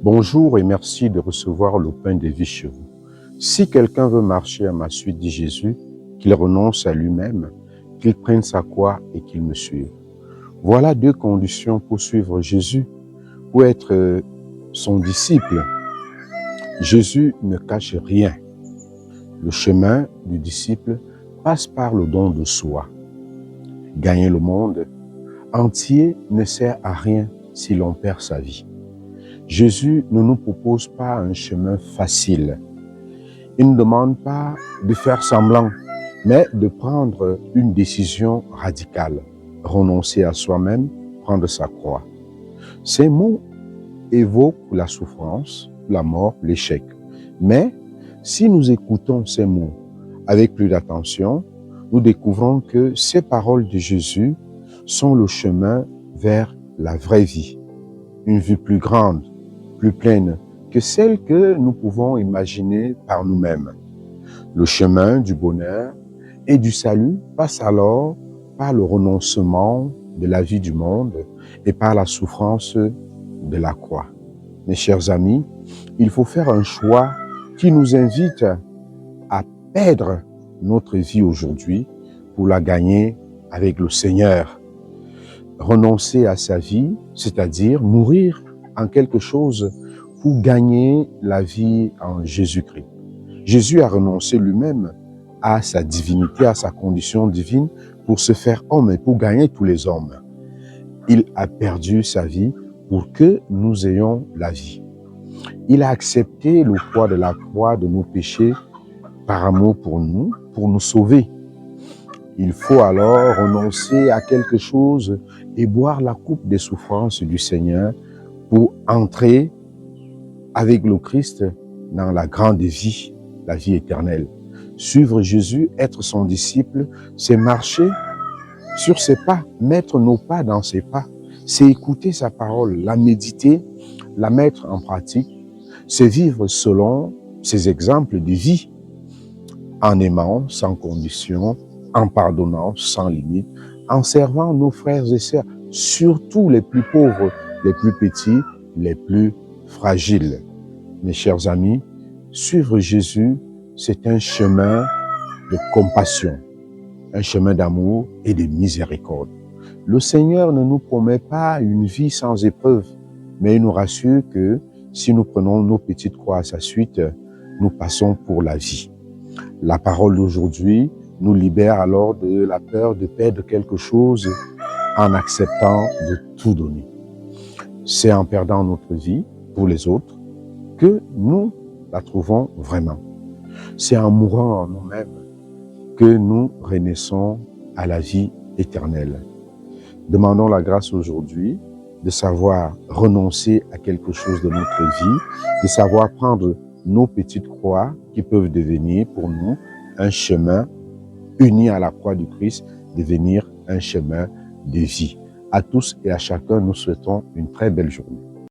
Bonjour et merci de recevoir le pain de vie chez vous. Si quelqu'un veut marcher à ma suite, dit Jésus, qu'il renonce à lui-même, qu'il prenne sa croix et qu'il me suive. Voilà deux conditions pour suivre Jésus, pour être son disciple. Jésus ne cache rien. Le chemin du disciple passe par le don de soi. Gagner le monde entier ne sert à rien si l'on perd sa vie. Jésus ne nous propose pas un chemin facile. Il ne demande pas de faire semblant, mais de prendre une décision radicale, renoncer à soi-même, prendre sa croix. Ces mots évoquent la souffrance, la mort, l'échec. Mais si nous écoutons ces mots avec plus d'attention, nous découvrons que ces paroles de Jésus sont le chemin vers la vraie vie, une vie plus grande, plus pleine que celle que nous pouvons imaginer par nous-mêmes. Le chemin du bonheur et du salut passe alors par le renoncement de la vie du monde et par la souffrance de la croix. Mes chers amis, il faut faire un choix qui nous invite à perdre notre vie aujourd'hui pour la gagner avec le Seigneur. Renoncer à sa vie, c'est-à-dire mourir en quelque chose pour gagner la vie en Jésus-Christ. Jésus a renoncé lui-même à sa divinité, à sa condition divine pour se faire homme et pour gagner tous les hommes. Il a perdu sa vie pour que nous ayons la vie. Il a accepté le poids de la croix de nos péchés par amour pour nous sauver. Il faut alors renoncer à quelque chose et boire la coupe des souffrances du Seigneur pour entrer avec le Christ dans la grande vie, la vie éternelle. Suivre Jésus, être son disciple, c'est marcher sur ses pas, mettre nos pas dans ses pas. C'est écouter sa parole, la méditer, la mettre en pratique. C'est vivre selon ses exemples de vie, en aimant sans condition, en pardonnant sans limite, en servant nos frères et sœurs, surtout les plus pauvres, les plus petits, les plus fragiles. Mes chers amis, suivre Jésus, c'est un chemin de compassion, un chemin d'amour et de miséricorde. Le Seigneur ne nous promet pas une vie sans épreuve, mais il nous rassure que si nous prenons nos petites croix à sa suite, nous passons pour la vie. La parole d'aujourd'hui nous libère alors de la peur de perdre quelque chose en acceptant de tout donner. C'est en perdant notre vie pour les autres que nous la trouvons vraiment. C'est en mourant en nous-mêmes que nous renaissons à la vie éternelle. Demandons la grâce aujourd'hui de savoir renoncer à quelque chose de notre vie, de savoir prendre nos petites croix qui peuvent devenir pour nous un chemin uni à la croix du Christ, devenir un chemin de vie. À tous et à chacun, nous souhaitons une très belle journée.